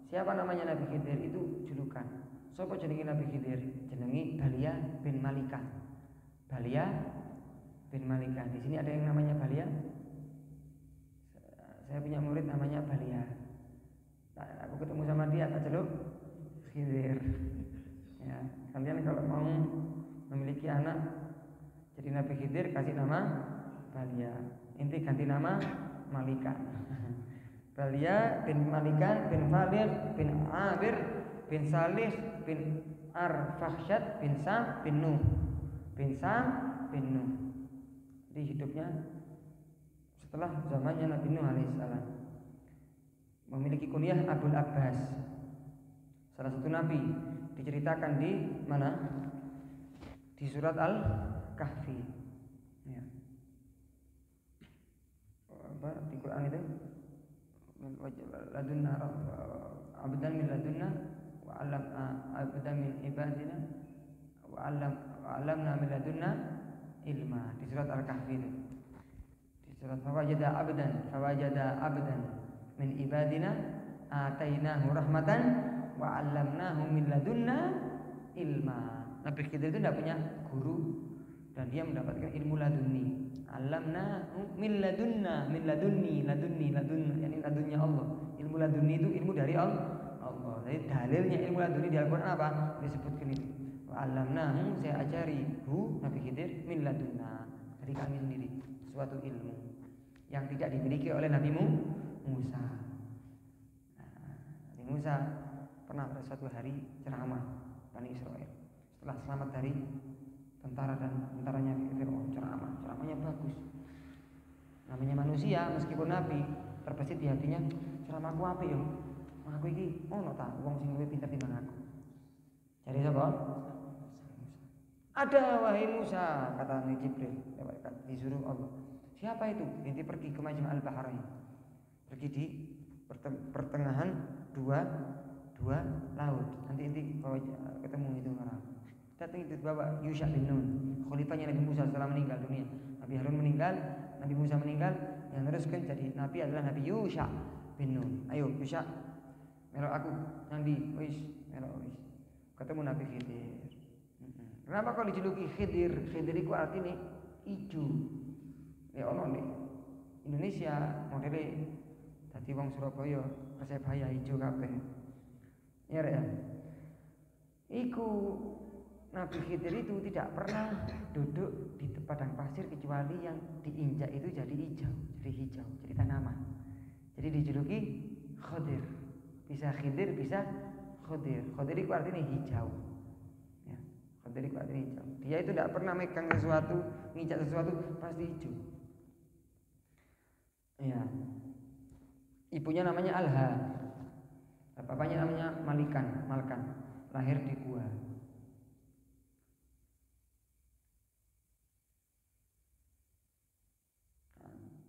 Siapa namanya Nabi Khidir? Itu julukan. Sapa jenenge Nabi Khidir? Jenenge Balia bin Malikah. Balia bin Malikah. Di sini ada yang namanya Balia. Saya punya murid namanya Balia. Nah, aku ketemu sama dia tak celuk Khidir. Ya, kalian kalau mau memiliki anak jadi Nabi Khidir kasih nama Balia. Inti ganti nama Malika. Balia bin Malika bin Falir bin Abir bin Salih bin Arfakhsyad bin Sam bin Nuh bin Sam bin Nuh. Di hidupnya setelah zamannya Nabi Nuh alaihissalam. Memiliki kunyah Abul Abbas. Salah satu nabi diceritakan di mana? Di surat Al-Kahfi. Ya. Di Quran itu ladunna abdan min ladunna wa 'allam abdan min ibadina wa 'allamna min ladunna ilma. Di surat Al-Kahfi itu. Di surat fawajada abdan min ibadina atainahu rahmatan wa 'allamnahu min ladunna ilma. Nabi Khidir itu tidak punya guru dan dia mendapatkan ilmu laduni. Alamnahu min ladunna, min ladunni, yani ladunnya Allah. Ilmu laduni itu ilmu dari Allah. Jadi dalilnya ilmu laduni di Al-Quran apa? Disebutkan itu. Wa alamnahu, saya ajari Nabi Khidir min ladunna, dari kami sendiri, suatu ilmu yang tidak dimiliki oleh Nabi Musa. Nabi Musa pernah pada suatu hari ceramah Bani Israel setelah selamat dari tentaranya Fir'aun. Ceramahnya bagus. Namanya manusia meskipun nabi terbesit di hatinya, ceramahku apik yo. Aku iki ono ta wong sing luwih pinter timbang aku. Jadi sapa? Ada wahai Musa, kata Nabi Jibril, disuruh Allah. Siapa itu? Nanti pergi ke Majma' al-Bahrain. Pergi di pertengahan dua laut. Nanti ketemu itu orang. Datang itu bawa Yusha bin Nun, khalifahnya Nabi Musa setelah meninggal dunia. Nabi Harun meninggal, Nabi Musa meninggal, yang teruskan jadi nabi adalah Nabi Yusha bin Nun. Ayo Yusha, melok aku nanti, wis melok wis. Ketemu Nabi Khidir. Kenapa kau dijuluki Khidir? Khidir itu artinya ijo. Ya ono nih Indonesia modelnya dadi wong Surabaya, Persebaya ijo kabeh. Ya ya. Iku Nabi Khidir itu tidak pernah duduk di padang pasir kecuali yang diinjak itu jadi hijau, jadi tanaman. Jadi dijuluki Khidir. Bisa Khidir, bisa Khidir. Khidir itu artinya hijau. Ya, Khidir itu artinya hijau. Dia itu tidak pernah megang sesuatu, nginjak sesuatu pasti hijau. Ya. Ibunya namanya Alha. Bapaknya namanya Malkan. Lahir di gua.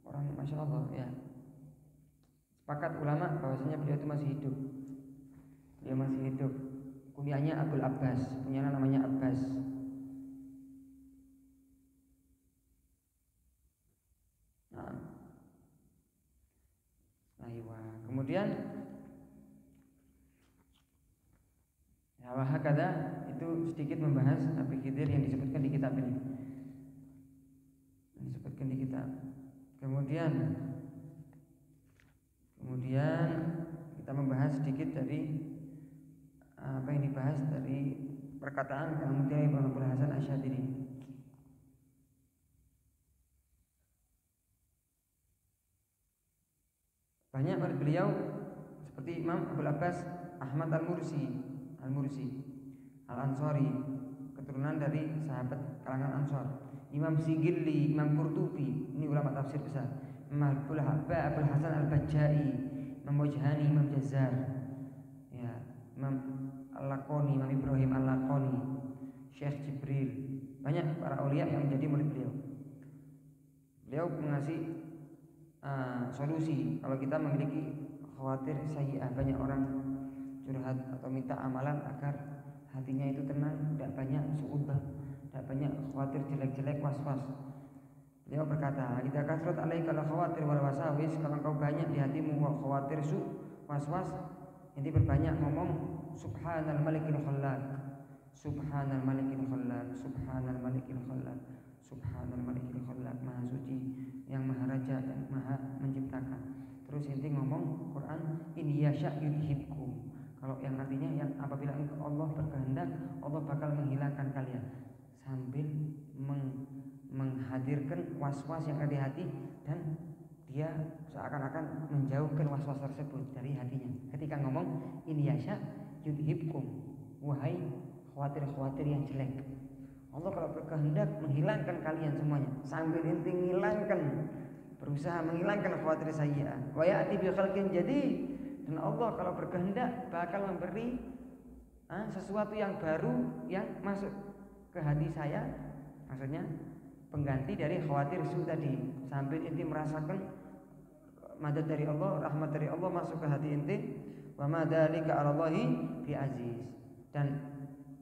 Orang Masya Allah ya. Sepakat ulama bahwasanya beliau itu masih hidup. Beliau masih hidup. Kunyahnya Abul Abbas, kunyahnya namanya Abbas. Kemudian ya wahakadha, itu sedikit membahas Nabi Khidir yang disebutkan di kitab ini. Kemudian kita membahas sedikit dari apa yang dibahas dari perkataan kemudian Ibnu Abdul Hasan Asy'adzili. Banyak murid beliau seperti Imam Abul Abbas Ahmad Al-Mursi Al-Ansari, keturunan dari sahabat kalangan Ansar. Imam Sigilli, Imam Qurtubi, ini ulama tafsir besar. Imam Abul Hasan Al-Bajjai, Imam Wajhani, Imam Jazzar, ya, Imam Al-Laqani, Imam Ibrahim Al-Laqani, Syekh Jibril. Banyak para aulia yang menjadi murid beliau. Beliau mengasih solusi kalau kita memiliki khawatir sayyi'ah, banyak orang curhat atau minta amalan agar hatinya itu tenang, tidak banyak su'ubah, tidak banyak khawatir jelek-jelek, was-was. Beliau berkata, "Idza kasrat alaika al-khawatir wal wasawis," kalau kau banyak di hatimu khawatir, was-was, Inti perbanyak ngomong subhanal malikil khallaq, subhanal malikil khallaq, subhanal malikil khallaq, subhanal malikil khallaq, maha suci yang maha raja dan maha menciptakan. Terus inti ngomong Quran in yasha yudhibkum. Kalau yang artinya yang apabila Allah berkehendak, Allah bakal menghilangkan kalian, sambil menghadirkan was-was yang ada di hati, dan dia seakan-akan menjauhkan was-was tersebut dari hatinya. Ketika ngomong in yasha yudhibkum, wahai khawatir-khawatir yang jelek, Allah kalau berkehendak menghilangkan kalian semuanya, sambil inti menghilangkan, berusaha menghilangkan khawatir sayyi'ah. Wa ya'ti bi khalqin jadid, dan Allah kalau berkehendak bakal memberi sesuatu yang baru yang masuk ke hati saya, maksudnya pengganti dari khawatir su tadi, sambil inti merasakan madad dari Allah, rahmat dari Allah masuk ke hati inti. Wa ma dzalika 'alallahi bi aziz, dan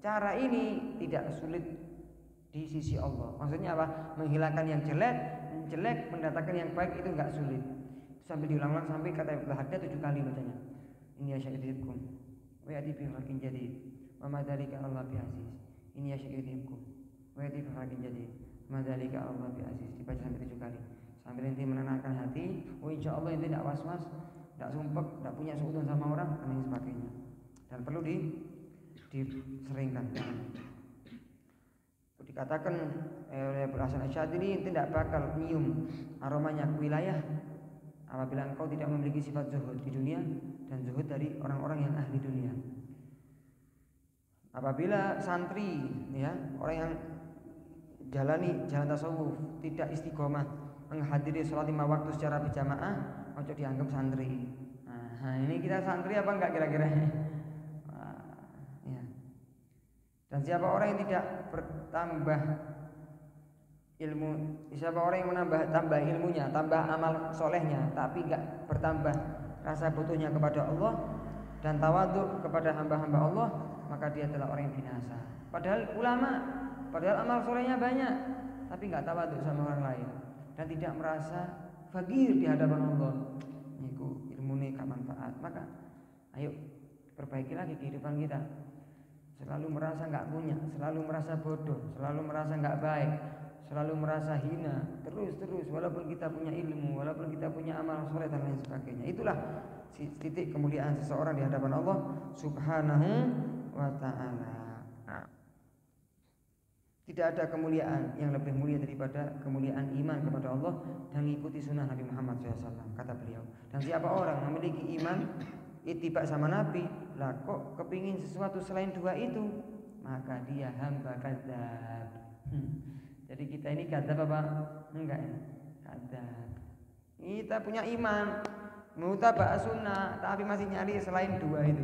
cara ini tidak sulit di sisi Allah. Maksudnya apa? Menghilangkan yang jelek, mendatangkan yang baik itu enggak sulit. Sampai diulang-ulang sampai kata Ibnu Haddad 7 kali bacanya. Ini yasyidibkum wa yati bi khalqin jadid wa ma dzalika 'ala bi aziz. Ini yasyidibkum wa yati bi khalqin jadid wa ma dzalika 'ala bi aziz. Dibaca sampai 7 kali. Sambil inti menenangkan hati, insyaallah inti tidak was-was, tidak sumpek, tidak punya seudon sama orang dan sebagainya. Dan perlu diseringkan. Dikatakan oleh Abu Hasan Asy'adili tidak bakal nyium aromanya wilayah apabila engkau tidak memiliki sifat zuhud di dunia dan zuhud dari orang-orang yang ahli dunia. Apabila santri, ya, orang yang jalani jalan tasawuf tidak istiqomah menghadiri sholat 5 waktu secara berjamaah, ojo dianggap santri. Nah, ini kita santri apa enggak kira-kira? Ya. Dan siapa orang yang tidak bertambah ilmu, siapa orang yang tambah ilmunya, tambah amal solehnya, tapi enggak bertambah rasa butuhnya kepada Allah dan tawadhu kepada hamba-hamba Allah, maka dia adalah orang yang binasa. Padahal ulama, padahal amal solehnya banyak, tapi enggak tawadhu sama orang lain dan tidak merasa fakir di hadapan Allah. Niku ilmune gak manfaat. Maka ayo perbaiki lagi kehidupan kita. Selalu merasa enggak punya, selalu merasa bodoh, selalu merasa enggak baik, selalu merasa hina, terus walaupun kita punya ilmu, walaupun kita punya amal soleh dan lain sebagainya. Itulah titik kemuliaan seseorang di hadapan Allah Subhanahu wa ta'ala. Tidak ada kemuliaan yang lebih mulia daripada kemuliaan iman kepada Allah dan mengikuti sunnah Nabi Muhammad SAW, kata beliau. Dan siapa orang memiliki iman ittiba sama Nabi, lah kok kepingin sesuatu selain dua itu, maka dia hamba kadzab. Jadi kita ini kadzab apa? Enggak ya? Kadzab. Kita punya iman, mutaba'ah sunnah, tapi masih nyari selain dua itu.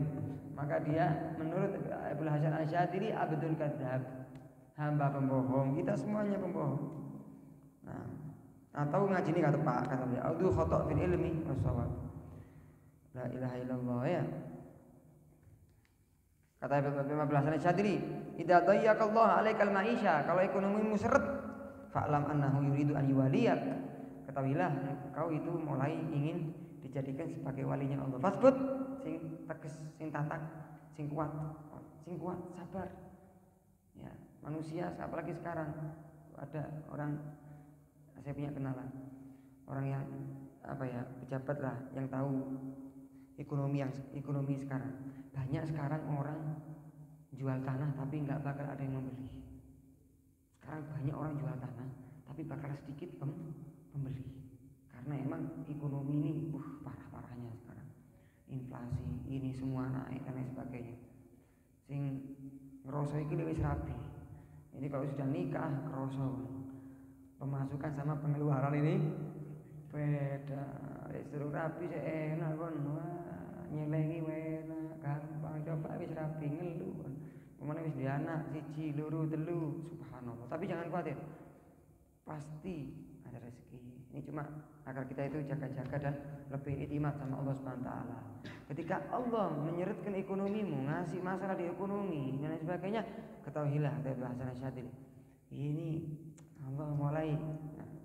Maka dia menurut Abu Hasan Asy'adili abdul kadzab, hamba pembohong. Kita semuanya pembohong. Nah, atau ngaji ini kata Pak, kata dia, "Audu khata' fil ilmi was-shawab." La ilaha illallah, ya. Kata Abu Hasan Asy'adili, "Idza dayyaqallahu 'alaikal ma'isha," kalau ekonomimu seret, fa'lam annahu yuridu an yuwaliyak. Ketahuilah kau itu mulai ingin dijadikan sebagai walinya Allah. Fasbut, sing tegas, sing tatak, sing kuat, sabar. Ya, manusia apalagi sekarang ada orang, saya punya kenalan orang yang pejabat lah yang tahu ekonomi sekarang. Banyak sekarang orang jual tanah tapi nggak bakal ada yang membeli. Sekarang banyak orang jual tanah tapi bakal sedikit pembeli, karena emang ekonomi ini parah-parahnya sekarang. Inflasi ini semua naik dan lain sebagainya. Sing ngeroso iki wis rapi. Ini kalau sudah nikah keroso. Pemasukan sama pengeluaran ini beda. Disuruh rapi enak kon. Wah, nyelengi enak, gampang. Coba wis rapi ngelu. Pemane wis dia anak siji, loro, telu. Subhanallah. Tapi jangan khawatir. Pasti ada rezeki. Ini cuma agar kita itu jaga-jaga dan lebih iktimat sama Allah Subhanahu wa taala. Ketika Allah menyeretkan ekonomimu, ngasih masalah di ekonomi dan lain sebagainya, ketahuilah dari Hasan Asy'adili, ini Allah mulai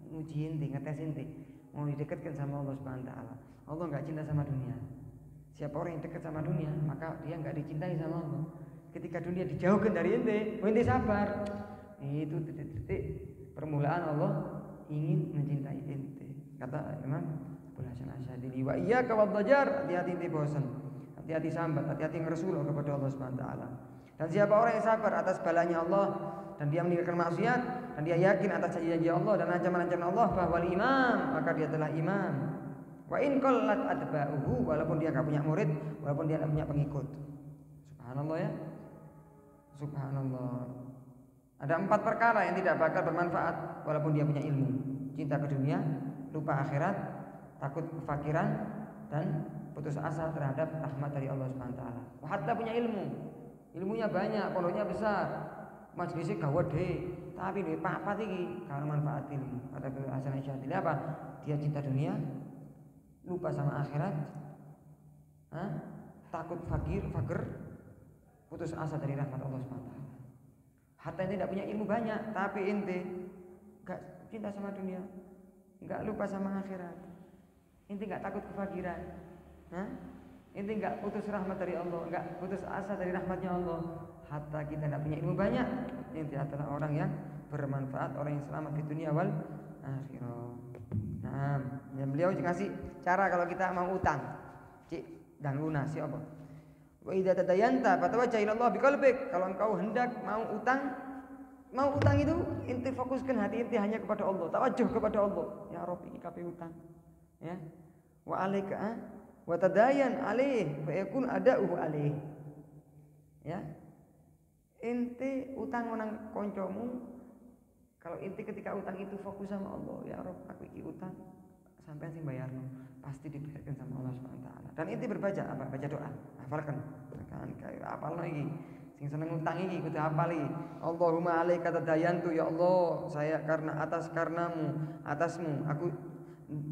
nguji inti, ngetes inti, mau didekatkan sama Allah Subhanahu wa taala. Allah enggak cinta sama dunia. Siapa orang yang dekat sama dunia, maka dia nggak dicintai sama Allah. Ketika dunia dijauhkan dari ente sabar. Itu titik-titik permulaan Allah ingin mencintai ente. Kata Imam Abul Hasan Asy'adili, wa iyyaka wadhajar, hati-hati ente bosan. Hati-hati sambat, hati-hati ngeresul kepada Allah Subhanahu wa taala. Dan siapa orang yang sabar atas balanya Allah dan dia meninggalkan maksiat dan dia yakin atas janji Allah dan ancaman-ancaman Allah bahwa imam, maka dia telah imam. Wa in qallat atba'uhu, walaupun dia enggak punya murid, walaupun dia enggak punya pengikut. Subhanallah ya. Subhanallah. Ada 4 perkara yang tidak bakal bermanfaat walaupun dia punya ilmu. Cinta ke dunia, lupa akhirat, takut kefakiran, dan putus asa terhadap rahmat dari Allah Subhanahu wa taala. Hatta punya ilmu. Ilmunya banyak, pondoknya besar. Majelisnya gawede, tapi duwe papat iki kalau manfaat ilmu. Kata Hasan Asy'adili apa? Dia cinta dunia, lupa sama akhirat, takut fakir, putus asa dari rahmat Allah Subhanahu wa taala. Hatta ente tidak punya ilmu banyak, tapi ente enggak cinta sama dunia, enggak lupa sama akhirat. Ente enggak takut kefakiran. Ente enggak putus rahmat dari Allah, enggak putus asa dari rahmatnya Allah. Hatta kita tidak punya ilmu banyak, ente adalah orang yang bermanfaat, orang yang selamat di dunia wal akhirah. Nah, dan beliau ngasih cara kalau kita mau utang, dan lunasi apa? Wa idza tadayanta fatawajjah ila Allah biqalbik. Kalau engkau hendak mau utang itu ente fokuskan hati ente hanya kepada Allah, tawajuh kepada Allah. Ya Rabb, ini kabeh utang. Ya. Wa alaika wa tadayan alaih fa yakun ada'uhu alaih. Ya. Ente utang nang koncomu, kalau ente ketika utang itu fokus sama Allah, ya Rabb, aku iki utang sampai sing bayarno, pasti dibayarkan sama Allah Subhanahu wa taala. Dan inti berbaca apa? Baca doa. Hafalkan. Kan kayak apalno iki. Sing seneng utang iki kudu hafal iki. Allahumma alaika tadayantu, ya Allah, saya karena atasmu aku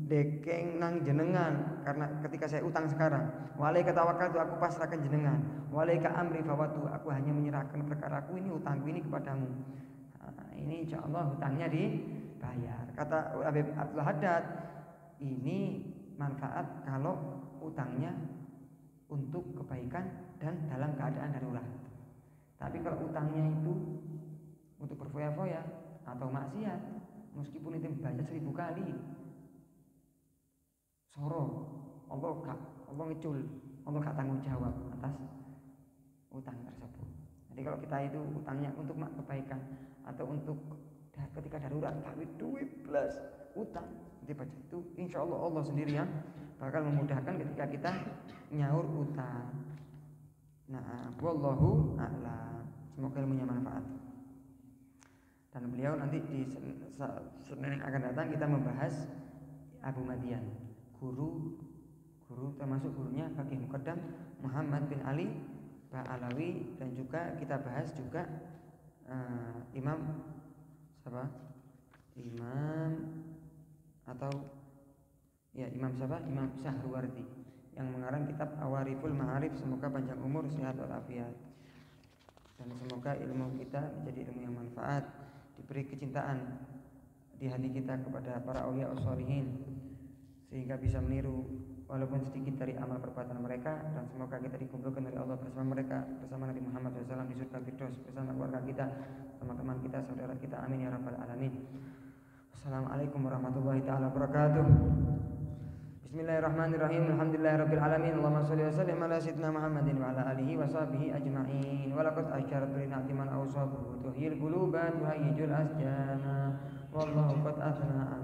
dekeng nang jenengan karena ketika saya utang sekarang. Wa alaika tawakkaltu, aku pasrahkan jenengan. Wa alaika amri fawatu, aku hanya menyerahkan perkaraku ini, utangku ini kepadamu. Nah, ini insyaallah hutangnya dibayar. Kata Habib Abdul Haddad, ini manfaat kalau utangnya untuk kebaikan dan dalam keadaan darurat. Tapi kalau utangnya itu untuk berfoya-foya atau maksiat, meskipun itu baca 1000 kali, soro Allah ngecul, Allah gak tanggung jawab atas utang tersebut. Jadi kalau kita itu utangnya untuk kebaikan atau untuk ketika darurat, tapi duit plus utang dibaca itu, insya Allah sendiri yang bakal memudahkan ketika kita nyaur utang. Nah, wallahu a'lam. Semoga ilmunya manfaat. Dan beliau nanti di Senin yang akan datang kita membahas Abu Madian, guru termasuk gurunya Faqih Muqaddam Muhammad bin Ali Ba'alawi, dan juga kita bahas juga Imam Syahruwardi yang mengarang kitab Awariful Ma'arif. Semoga panjang umur, sehat walafiat, dan semoga ilmu kita menjadi ilmu yang manfaat, diberi kecintaan di hati kita kepada para aulia usholihin, sehingga bisa meniru walaupun sedikit dari amal perbuatan mereka, dan semoga kita dikumpulkan dari Allah bersama mereka, bersama Nabi Muhammad SAW di surga Firdaus, bersama keluarga kita, teman-teman kita, saudara kita, amin ya rabbal alamin. Assalamualaikum warahmatullahi taala wabarakatuh. Bismillahirrahmanirrahim. Alhamdulillahirabbil alamin. Allahumma shalli wa sallim ala sayyidina Muhammadin wa ala alihi wa sahbihi ajma'in. Wa laqad asyarat li na'ti man awsafu tuhil quluba tuhayyijul asjana. Wallahu qad athna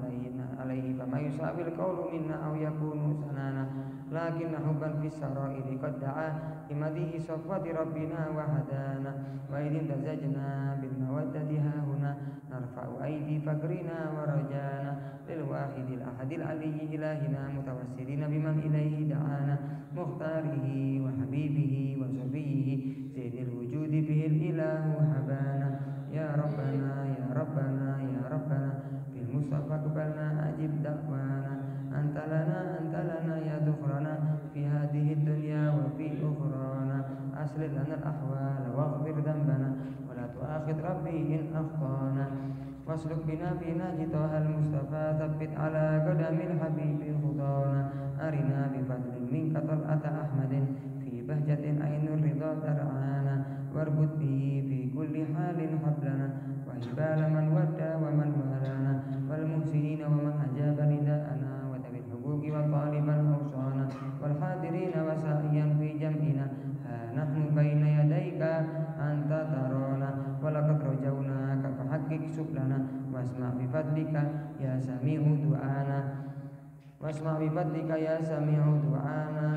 alaihi fama yusabil qawlu minna aw yakunu sanana. Lakin hubban fis sarairi qad da'a limadhihi safwati rabbina wa hadana. Wa idin tazajna bil mawaddati hahuna narfa'u aidi fakrina wa rajana lil wahidil ahadil aliyyi ilahina mutawassilina biman ilaihi da'ana mukhtarihi wa habibihi wa sufiyhi zainil wujudi bihil ilahu habana. Ya Rabbana ya Rabbana ya Rabbana bil Mustafa kubalna ajib da'wana anta lana ya dukhrana fi hadhihi dunya wa fi ukhrana aslih lana al-ahwal waghfir dhanbana wa la tu'akhid rabbi in akhtana wasluk bina fi nahji tahal Mustafa thabbit ala qadamil habibil khudana أرنا بفضل منك طلعة أحمد في بهجة عين الرضا ترعانا واربط به في كل حال حبلنا وهبال من ودى ومن والانا والمحسنين ومن أجاب نداءنا وذوي الحقوق وطالبا أوصانا والحاضرين وسائيا في جمعنا ها نحن بين يديك أنت ترانا ولقد رجوناك فحقق سبلنا واسمع بفضلك يا سميع دعانا واسمع بفضلك يا سميع دعانا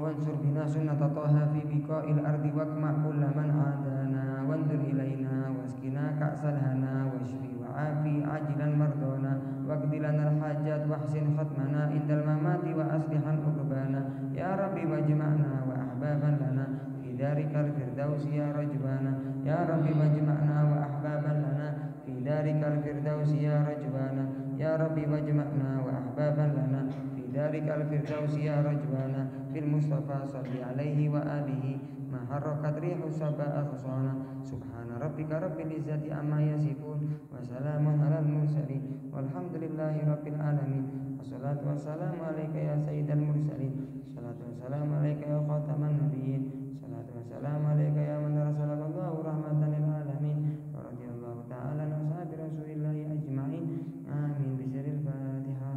وانصر بنا سنة طه في بقاء الأرض واقمع كل من عادانا وانظر إلينا واسقنا كأس الهنا واشفي وعافي عاجلا مرضانا واقض لنا الحاجات واحسن ختمنا عند الممات وأصلحا عقبانا يا ربي واجمعنا وأحبابا لنا في دارك الفردوس يا رجوانا يا ربي واجمعنا وأحبابا لنا في دارك الفردوس يا رجوانا يا ربي واجمعنا وأحبابا لنا في دارك الفردوس يا رجوانا في المصطفى صل عليه وآله ما حركت ريح الصبا أغصانا سبحان ربك رب العزة عما يصفون وسلام على المرسلين والحمد لله رب العالمين والصلاة والسلام عليك يا سيد المرسلين الصلاة والسلام عليك يا خاتم النبيين الصلاة والسلام عليك يا من أرسلك الله رحمة للعالمين ورضي الله تعالى عن أصحاب رسول الله أجمعين آمين بسر الفاتحة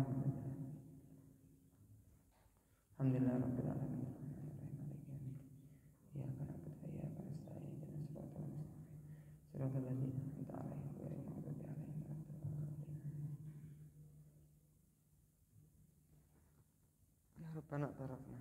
الحمد لله رب العالمين إياك نعبد وإياك نستعين اهدنا الصراط المستقيم صراط الذين أنعمت عليهم غير المغضوب عليهم ولا الضالين يا ربنا اعترفنا